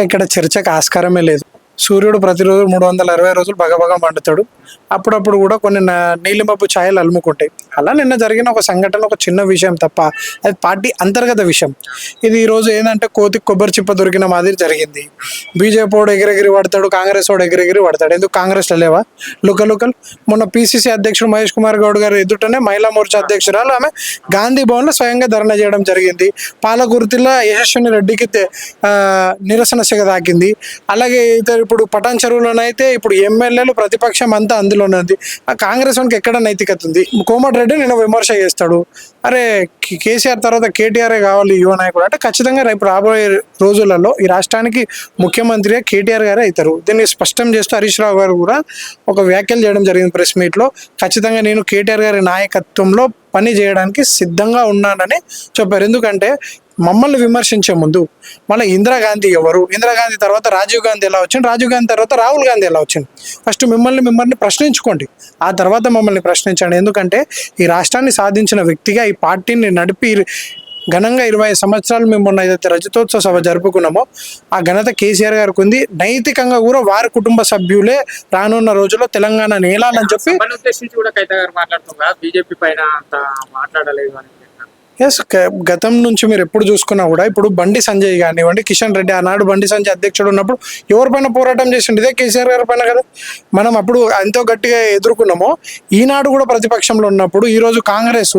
ఇక్కడ చర్చకు ఆస్కారమే లేదు. సూర్యుడు ప్రతిరోజు 360 రోజులు బగబగ మండుతాడు. అప్పుడప్పుడు కూడా కొన్ని నీలిమబ్బు ఛాయలు అలుముకుంటాయి. అలా నిన్న జరిగిన ఒక సంఘటన ఒక చిన్న విషయం తప్ప అది పార్టీ అంతర్గత విషయం. ఇది ఈరోజు ఏంటంటే కోతికి కొబ్బరి చిప్ప దొరికిన మాదిరి జరిగింది. బీజేపీ వాడు ఎగిరెగిరి పడతాడు, కాంగ్రెస్ వాడు ఎగిరెగిరి పడతాడు. ఎందుకు కాంగ్రెస్లో లేవా లుకలుకలు? మొన్న పిసిసి అధ్యక్షుడు మహేష్ కుమార్ గౌడ్ గారు ఎదుటనే మహిళా మోర్చా అధ్యక్షురాలు ఆమె గాంధీ భవన్లో స్వయంగా ధర్నా చేయడం జరిగింది. పాలకుర్తిలో యశస్విని రెడ్డికి నిరసన సెగ తాకింది. అలాగే ఇప్పుడు పటాన్ చెరువులోనైతే ఇప్పుడు ఎమ్మెల్యేలు ప్రతిపక్షం అంతా అందులోనే ఉంది. ఆ కాంగ్రెస్ వానికి ఎక్కడ నైతికత ఉంది? కోమటిరెడ్డి నేను విమర్శ చేస్తాడు, అరే కేసీఆర్ తర్వాత కేటీఆర్ కావాలి యువ నాయకుడు అంటే ఖచ్చితంగా రేపు రాబోయే రోజులలో ఈ రాష్ట్రానికి ముఖ్యమంత్రిగా కేటీఆర్ గారే అవుతారు. దీన్ని స్పష్టం చేస్తూ హరీష్ రావు గారు కూడా ఒక వ్యాఖ్యలు చేయడం జరిగింది ప్రెస్ మీట్లో. ఖచ్చితంగా నేను కేటీఆర్ గారి నాయకత్వంలో పని చేయడానికి సిద్ధంగా ఉన్నానని చెప్పారు. ఎందుకంటే మమ్మల్ని విమర్శించే ముందు మళ్ళీ ఇందిరాగాంధీ ఎవరు, ఇందిరాగాంధీ తర్వాత రాజీవ్ గాంధీ ఎలా వచ్చింది, రాజీవ్ గాంధీ తర్వాత రాహుల్ గాంధీ ఎలా వచ్చింది, ఫస్ట్ మిమ్మల్ని ప్రశ్నించుకోండి, ఆ తర్వాత మమ్మల్ని ప్రశ్నించండి. ఎందుకంటే ఈ రాష్ట్రాన్ని సాధించిన వ్యక్తిగా ఈ పార్టీని నడిపి ఘనంగా 25 సంవత్సరాలు మేము మొన్న ఏదైతే రజతోత్సవ సభ జరుపుకున్నామో ఆ ఘనత కేసీఆర్ గారికి ఉంది. నైతికంగా కూడా వారి కుటుంబ సభ్యులే రానున్న రోజుల్లో తెలంగాణ నేలాలని చెప్పి ఎస్ గతం నుంచి మీరు ఎప్పుడు చూసుకున్నా కూడా ఇప్పుడు బండి సంజయ్ కానివ్వండి, కిషన్ రెడ్డి ఆనాడు బండి సంజయ్ అధ్యక్షుడు ఉన్నప్పుడు ఎవరిపైన పోరాటం చేసిండు? ఇదే కేసీఆర్ గారి పైన కదా. మనం అప్పుడు ఎంతో గట్టిగా ఎదుర్కొన్నామో ఈనాడు కూడా ప్రతిపక్షంలో ఉన్నప్పుడు ఈరోజు కాంగ్రెస్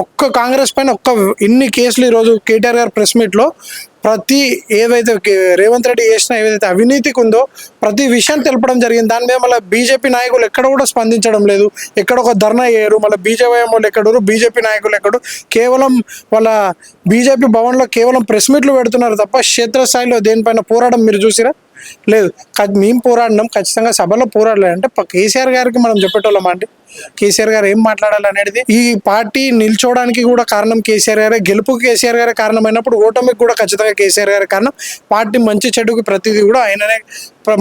ఒక్క కాంగ్రెస్ పైన ఇన్ని కేసులు ఈరోజు కేటీఆర్ గారు ప్రెస్ మీట్లో ప్రతి ఏదైతే రేవంత్ రెడ్డి చేసిన ఏదైతే అవినీతికి ఉందో ప్రతి విషయం తెలపడం జరిగింది. దాని మీద మళ్ళీ బీజేపీ నాయకులు ఎక్కడ కూడా స్పందించడం లేదు, ఎక్కడ ఒక ధర్నా చేయరు. మళ్ళీ బీజేపీ వాళ్ళు ఎక్కడరు, బీజేపీ నాయకులు ఎక్కడు, కేవలం వాళ్ళ బీజేపీ భవన్లో కేవలం ప్రెస్ మీట్లు పెడుతున్నారు తప్ప క్షేత్రస్థాయిలో దేనిపైన పోరాటం మీరు చూసిరా? లేదు. మేము పోరాడినాం, ఖచ్చితంగా సభలో పోరాడలేదంటే కేసీఆర్ గారికి మనం చెప్పేటోళ్ళం అండి. కేసీఆర్ గారు ఏం మాట్లాడాలనేది ఈ పార్టీ నిల్చోవడానికి కూడా కారణం కేసీఆర్ గారే, గెలుపుకి కేసీఆర్ గారే కారణమైనప్పుడు ఓటమికి కూడా ఖచ్చితంగా కేసీఆర్ గారే కారణం. పార్టీ మంచి చెడుకి ప్రతిదీ కూడా ఆయననే.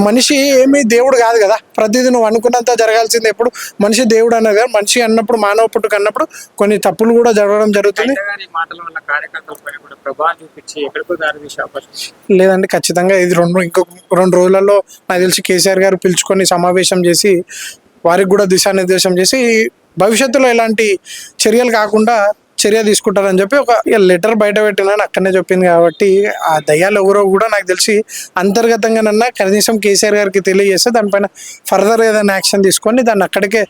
మనిషి ఏమీ దేవుడు కాదు కదా, ప్రతిదీ నువ్వు అనుకున్నంత జరగాల్సింది. ఎప్పుడు మనిషి దేవుడు అన్నది కదా, మనిషి అన్నప్పుడు మానవ పుట్టుక అన్నప్పుడు కొన్ని తప్పులు కూడా జరగడం జరుగుతుంది. లేదండి, ఖచ్చితంగా ఇది ఇంకొక 2 రోజులలో నాకు తెలిసి కేసీఆర్ గారు పిలుచుకొని సమావేశం చేసి వారికి కూడా దిశానిర్దేశం చేసి భవిష్యత్తులో ఎలాంటి చర్యలు కాకుండా చర్య తీసుకుంటారని చెప్పి ఒక లెటర్ బయట పెట్టినని అక్కడనే చెప్పింది. కాబట్టి ఆ దయ్యాలు ఎవరో కూడా నాకు తెలిసి అంతర్గతంగానన్నా కనీసం కేసీఆర్ గారికి తెలియజేస్తే దానిపైన ఫర్దర్ ఏదైనా యాక్షన్ తీసుకొని దాన్ని అక్కడికే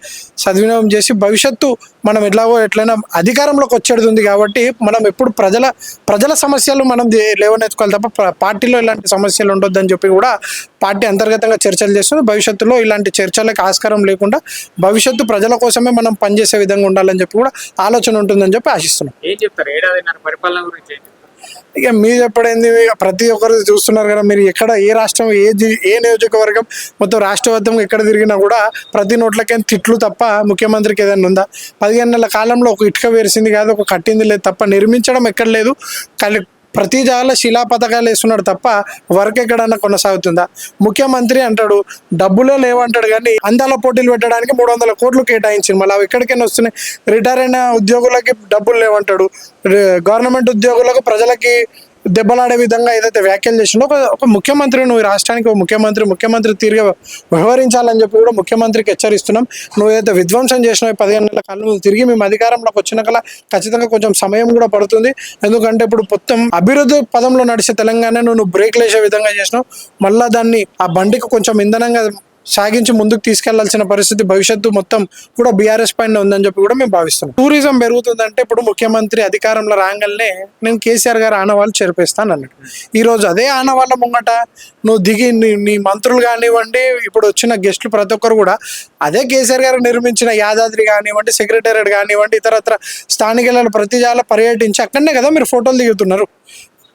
సద్వినియోగం చేసి భవిష్యత్తు మనం ఎట్లయినా అధికారంలోకి వచ్చేది ఉంది. కాబట్టి మనం ఎప్పుడు ప్రజల సమస్యలు మనం లేవనెత్తుకోవాలి తప్ప పార్టీలో ఇలాంటి సమస్యలు ఉండొద్దని చెప్పి కూడా పార్టీ అంతర్గతంగా చర్చలు చేస్తుంది. భవిష్యత్తులో ఇలాంటి చర్చలకు ఆస్కారం లేకుండా భవిష్యత్తు ప్రజల కోసమే మనం పనిచేసే విధంగా ఉండాలని చెప్పి కూడా ఆలోచన ఉంటుందని చెప్పి ఆశిస్తున్నాం. ఏం చెప్తారు ఏడాదిన్నర పరిపాలన గురించి? ఇక మీరు చెప్పడేంది, ప్రతి ఒక్కరు చూస్తున్నారు కదా. మీరు ఎక్కడ ఏ రాష్ట్రం ఏ నియోజకవర్గం మొత్తం రాష్ట్రవ్యాప్తంగా ఎక్కడ తిరిగినా కూడా ప్రతి నోట్లకేం తిట్లు తప్ప ముఖ్యమంత్రికి ఏదైనా ఉందా? 15 నెలల కాలంలో ఒక ఇటుక వేసింది కాదు, ఒక కట్టింది లేదు తప్ప నిర్మించడం ఎక్కడ లేదు. ప్రతి జాగాలో శిలా పథకాలు వేస్తున్నాడు తప్ప వర్క్ ఎక్కడన్నా కొనసాగుతుందా? ముఖ్యమంత్రి అంటాడు డబ్బులే లేవంటాడు, కానీ అందాల పోటీలు పెట్టడానికి 300 కోట్లు కేటాయించింది. మళ్ళీ అవి ఎక్కడికైనా వస్తున్నాయి. రిటైర్ అయిన ఉద్యోగులకి డబ్బులు లేవంటాడు, గవర్నమెంట్ ఉద్యోగులకు ప్రజలకి దెబ్బలాడే విధంగా ఏదైతే వ్యాఖ్యలు చేసిండో ఒక ముఖ్యమంత్రి, నువ్వు రాష్ట్రానికి ఒక ముఖ్యమంత్రి తీరుగా వ్యవహరించాలని చెప్పి కూడా ముఖ్యమంత్రికి హెచ్చరిస్తున్నాం. నువ్వు ఏదైతే విధ్వంసం చేసినావు 15 నెలల కాలం, నువ్వు తిరిగి మేము అధికారంలోకి వచ్చిన కల్లా ఖచ్చితంగా కొంచెం సమయం కూడా పడుతుంది. ఎందుకంటే ఇప్పుడు మొత్తం అభివృద్ధి పదంలో నడిచే తెలంగాణ నువ్వు బ్రేక్ లేసే విధంగా చేసినావు. మళ్ళీ దాన్ని ఆ బండికి కొంచెం ఇంధనంగా సాగించి ముందుకు తీసుకెళ్లాల్సిన పరిస్థితి భవిష్యత్తు మొత్తం కూడా బీఆర్ఎస్ పైన ఉందని చెప్పి కూడా మేము భావిస్తున్నాం. టూరిజం పెరుగుతుందంటే ఇప్పుడు ముఖ్యమంత్రి అధికారంలో రాగానే నేను కేసీఆర్ గారు ఆనవాళ్ళు చేర్పిస్తాను అన్నట్టు. ఈరోజు అదే ఆనవాళ్ళ ముంగట నువ్వు దిగి నీ మంత్రులు కానివ్వండి, ఇప్పుడు వచ్చిన గెస్టులు ప్రతి ఒక్కరు కూడా అదే కేసీఆర్ గారు నిర్మించిన యాదాద్రి కానివ్వండి, సెక్రటేరియట్ కానివ్వండి, ఇతరత్ర స్థానిక ప్రతి జాల పర్యటించి అక్కడనే కదా మీరు ఫోటోలు దిగుతున్నారు.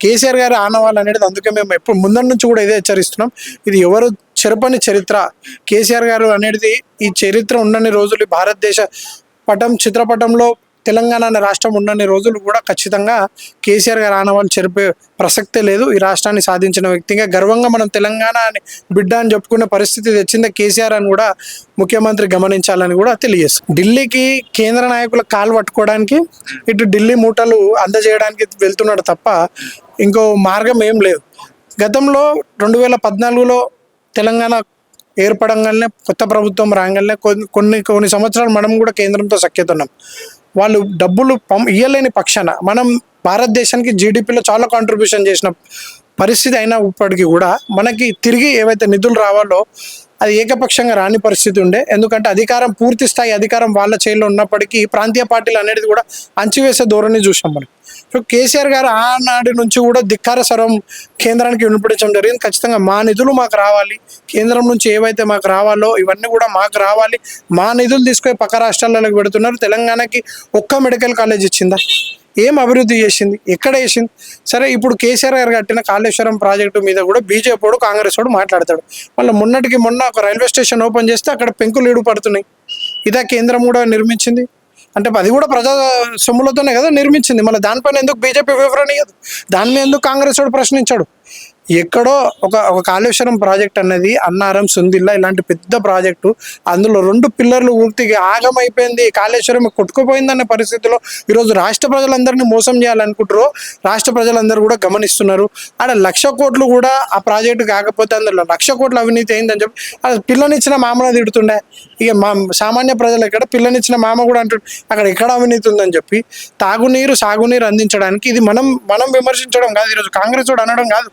కేసీఆర్ గారు ఆనవాళ్ళు అనేది అందుకే మేము ఎప్పుడు ముందర నుంచి కూడా ఇదే హెచ్చరిస్తున్నాం. ఇది ఎవరు చెరపని చరిత్ర. కేసీఆర్ గారు అనేది ఈ చరిత్ర ఉన్నన్ని రోజులు భారతదేశ చిత్రపటంలో తెలంగాణ అనే రాష్ట్రం ఉన్నన్ని రోజులు కూడా ఖచ్చితంగా కేసీఆర్ గారు ఆనవాళ్ళు చెరిపే ప్రసక్తే లేదు. ఈ రాష్ట్రాన్ని సాధించిన వ్యక్తిగా గర్వంగా మనం తెలంగాణ అని బిడ్డ అని చెప్పుకునే పరిస్థితి తెచ్చిందే కేసీఆర్ అని కూడా ముఖ్యమంత్రి గమనించాలని కూడా తెలియజేస్తుంది. ఢిల్లీకి కేంద్ర నాయకుల కాలు పట్టుకోవడానికి, ఇటు ఢిల్లీ మూటలు అందజేయడానికి వెళ్తున్నాడు తప్ప ఇంకో మార్గం ఏం లేదు. గతంలో 2014లో తెలంగాణ ఏర్పడంగానే కొత్త ప్రభుత్వం రాగానే కొన్ని సంవత్సరాలు మనం కూడా కేంద్రంతో సఖ్యత ఉన్నాం. వాళ్ళు డబ్బులు ఇయ్యలేని పక్షాన మనం భారతదేశానికి జీడిపిలో చాలా కాంట్రిబ్యూషన్ చేసిన పరిస్థితి అయినప్పటికీ కూడా మనకి తిరిగి ఏవైతే నిధులు రావాలో అది ఏకపక్షంగా రాని పరిస్థితి ఉండే. ఎందుకంటే అధికారం పూర్తి స్థాయి అధికారం వాళ్ళ చేతిలో ఉన్నప్పటికీ ప్రాంతీయ పార్టీలు అనేది కూడా అంచివేసే ధోరణి చూసాం మనం. సో కేసీఆర్ గారు ఆనాటి నుంచి కూడా ధిక్కార స్వరం కేంద్రానికి వినిపించడం జరిగింది. ఖచ్చితంగా మా నిధులు మాకు రావాలి, కేంద్రం నుంచి ఏవైతే మాకు రావాలో ఇవన్నీ కూడా మాకు రావాలి. మా నిధులు తీసుకొని పక్క రాష్ట్రాలకు పెడుతున్నారు. తెలంగాణకి ఒక్క మెడికల్ కాలేజ్ ఇచ్చిందా? ఏం అభివృద్ధి చేసింది? ఎక్కడ వేసింది? సరే, ఇప్పుడు కేసీఆర్ గారు కట్టిన కాళేశ్వరం ప్రాజెక్టు మీద కూడా బీజేపీ వాడు కాంగ్రెస్ వాడు మాట్లాడతాడు. మళ్ళీ మొన్న ఒక రైల్వే స్టేషన్ ఓపెన్ చేస్తే అక్కడ పెంకులు ఈడు పడుతున్నాయి. ఇదా కేంద్రం కూడా నిర్మించింది? అంటే అది కూడా ప్రజా సొమ్ములతోనే కదా నిర్మించింది. మళ్ళీ దానిపైన ఎందుకు బీజేపీ వివరణ ఇవ్వదు? దాని మీద ఎందుకు కాంగ్రెస్ వాడు ప్రశ్నించాడు? ఎక్కడో ఒక కాళేశ్వరం ప్రాజెక్ట్ అనేది అన్నారం, సుందిల్లా ఇలాంటి పెద్ద ప్రాజెక్టు, అందులో 2 పిల్లర్లు పూర్తిగా ఆగమైపోయింది, కాళేశ్వరం కొట్టుకుపోయిందన్న పరిస్థితిలో ఈరోజు రాష్ట్ర ప్రజలందరినీ మోసం చేయాలనుకుంటారో రాష్ట్ర ప్రజలందరూ కూడా గమనిస్తున్నారు. ఆడ 1,00,000 కోట్లు కూడా ఆ ప్రాజెక్టు కాకపోతే అందులో 1,00,000 కోట్ల అవినీతి అయిందని చెప్పి అది పిల్లనిచ్చిన మామను తిడుతుండే. ఇక మా సామాన్య ప్రజలు ఎక్కడ పిల్లనిచ్చిన మామ కూడా అంటుండే అక్కడ ఎక్కడ అవినీతి ఉందని చెప్పి. తాగునీరు సాగునీరు అందించడానికి ఇది మనం విమర్శించడం కాదు, ఈరోజు కాంగ్రెస్ వాడు అనడం కాదు.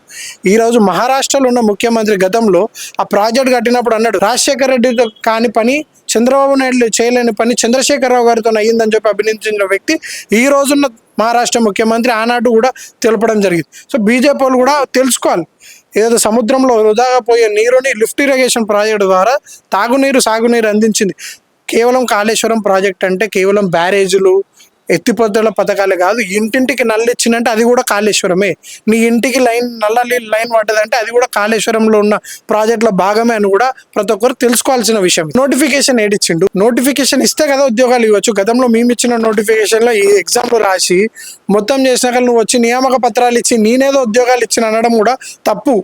ఈరోజు మహారాష్ట్రలో ఉన్న ముఖ్యమంత్రి గతంలో ఆ ప్రాజెక్ట్ కట్టినప్పుడు అన్నాడు, రాజశేఖర రెడ్డితో కాని పని చంద్రబాబు నాయుడు చేయలేని పని చంద్రశేఖరరావు గారితో అయ్యిందని చెప్పి అభినందించిన వ్యక్తి ఈ రోజున్న మహారాష్ట్ర ముఖ్యమంత్రి ఆనాడు కూడా తెలపడం జరిగింది. సో బీజేపీ వాళ్ళు కూడా తెలుసుకోవాలి, ఏదో సముద్రంలో వృధాగా పోయే నీరుని లిఫ్ట్ ఇరిగేషన్ ప్రాజెక్టు ద్వారా తాగునీరు సాగునీరు అందించింది. కేవలం కాళేశ్వరం ప్రాజెక్ట్ అంటే కేవలం బ్యారేజీలు ఎత్తిపోతల పథకాలే కాదు, ఇంటింటికి నల్లు ఇచ్చిందంటే అది కూడా కాళేశ్వరమే. నీ ఇంటికి నల్ల లైన్ పడ్డదంటే అది కూడా కాళేశ్వరంలో ఉన్న ప్రాజెక్టుల భాగమే అని కూడా ప్రతి ఒక్కరు తెలుసుకోవాల్సిన విషయం. నోటిఫికేషన్ ఏడిచ్చిండు? నోటిఫికేషన్ ఇస్తే కదా ఉద్యోగాలు ఇవ్వచ్చు. గతంలో మేము ఇచ్చిన నోటిఫికేషన్లో ఈ ఎగ్జామ్లు రాసి మొత్తం చేసినాక నువ్వు వచ్చి నియామక పత్రాలు ఇచ్చి నేనేదో ఉద్యోగాలు ఇచ్చిన అనడం కూడా తప్పు.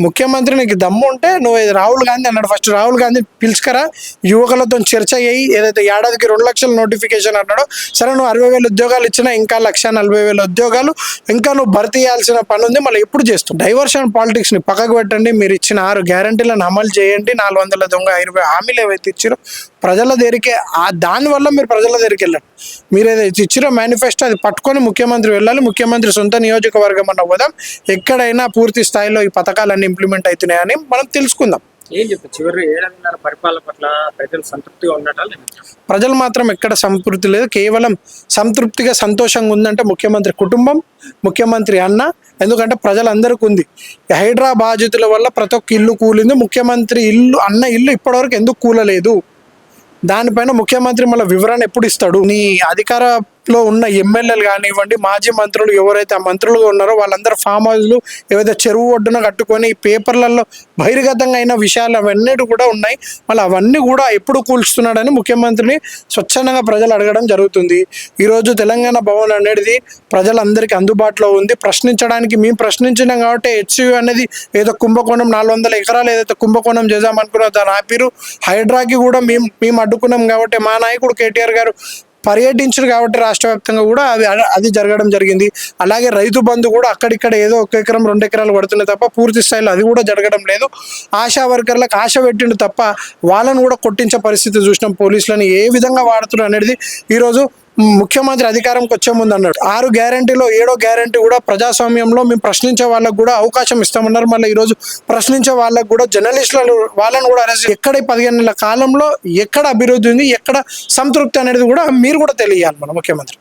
ముఖ్యమంత్రి నీకు దమ్ము ఉంటే నువ్వు రాహుల్ గాంధీ అన్నాడు, ఫస్ట్ రాహుల్ గాంధీ పిలుచుకరా, యువకులతో చర్చ అయ్యి ఏదైతే ఏడాదికి 2 లక్షల నోటిఫికేషన్ అన్నాడో, సరే నువ్వు 60,000 ఉద్యోగాలు ఇచ్చినా ఇంకా 1,40,000 ఉద్యోగాలు ఇంకా నువ్వు భర్తీ చేయాల్సిన పని ఉంది. మళ్ళీ ఎప్పుడు చేస్తావు? డైవర్షన్ పాలిటిక్స్ని పక్కకు పెట్టండి. మీరు ఇచ్చిన 6 గ్యారంటీలను అమలు చేయండి. 420 హామీలు ఏవైతే ఇచ్చారో ప్రజల దగ్గరికి దానివల్ల మీరు ప్రజల దగ్గరికి వెళ్ళండి. మీరు ఏదైతే ఇచ్చిరో మేనిఫెస్టో అది పట్టుకొని ముఖ్యమంత్రి వెళ్ళాలి. ముఖ్యమంత్రి సొంత నియోజకవర్గం అన్న పోదాం, ఎక్కడైనా పూర్తి స్థాయిలో ఈ పథకాలన్నీ ఇంప్లిమెంట్ అవుతున్నాయని మనం తెలుసుకుందాం. ఏం చెప్తారు? చివరి 7.5 పరిపాలన పట్ల ప్రజలు సంతృప్తిగా ఉన్నట్టు? ప్రజలు మాత్రం ఎక్కడ సంతృప్తి లేదు. కేవలం సంతృప్తిగా సంతోషంగా ఉందంటే ముఖ్యమంత్రి కుటుంబం, ముఖ్యమంత్రి అన్న. ఎందుకంటే ప్రజలందరికీ ఉంది. హైడ్రా బాధితుల వల్ల ప్రతి ఒక్క ఇల్లు కూలింది. ముఖ్యమంత్రి అన్న ఇల్లు ఇప్పటివరకు ఎందుకు కూలలేదు? దానిపైన ముఖ్యమంత్రి మళ్ళీ వివరణ ఎప్పుడు ఇస్తాడు? నీ అధికారంలో ఉన్న ఎమ్మెల్యేలు కానివ్వండి, మాజీ మంత్రులు ఎవరైతే ఆ మంత్రులుగా ఉన్నారో వాళ్ళందరూ ఫామ్ హౌస్లు ఏవైతే చెరువు ఒడ్డున కట్టుకొని పేపర్లలో బహిర్గతంగా అయిన విషయాలు అవన్నీ కూడా ఉన్నాయి. మళ్ళీ అవన్నీ కూడా ఎప్పుడు కూల్చుతున్నాడని ముఖ్యమంత్రిని స్వచ్ఛందంగా ప్రజలు అడగడం జరుగుతుంది. ఈరోజు తెలంగాణ భవన్ అనేది ప్రజలందరికీ అందుబాటులో ఉంది. ప్రశ్నించడానికి మేము ప్రశ్నించినాం కాబట్టి హెచ్సియు అనేది ఏదో కుంభకోణం 400 ఎకరాలు ఏదైతే కుంభకోణం చేద్దామనుకున్నా దాని ఆపిరు. హైడ్రాకి కూడా మేము అడ్డుకున్నాం కాబట్టి మా నాయకుడు కేటీఆర్ గారు పర్యటించారు కాబట్టి రాష్ట్ర వ్యాప్తంగా కూడా అది జరగడం జరిగింది. అలాగే రైతు బంధు కూడా అక్కడిక్కడ ఏదో 1 ఎకరం 2 ఎకరాలు పడుతున్నాయి తప్ప పూర్తి స్థాయిలో అది కూడా జరగడం లేదు. ఆశా వర్కర్లకు ఆశ పెట్టిండు తప్ప వాళ్ళను కూడా కొట్టించే పరిస్థితి చూసినాం. పోలీసులను ఏ విధంగా వాడుతున్నారు అనేది ఈరోజు ముఖ్యమంత్రి అధికారంకి వచ్చే ముందు అన్నాడు. 6 గ్యారంటీలో 7వ గ్యారంటీ కూడా ప్రజాస్వామ్యంలో మేము ప్రశ్నించే వాళ్ళకు కూడా అవకాశం ఇస్తామన్నారు. మళ్ళీ ఈరోజు ప్రశ్నించే వాళ్ళకు కూడా జర్నలిస్టులు వాళ్ళని కూడా అరెస్ట్. ఎక్కడ 15 నెలల కాలంలో ఎక్కడ అభివృద్ధి ఉంది, ఎక్కడ సంతృప్తి అనేది కూడా మీరు కూడా తెలియాలి మన ముఖ్యమంత్రి.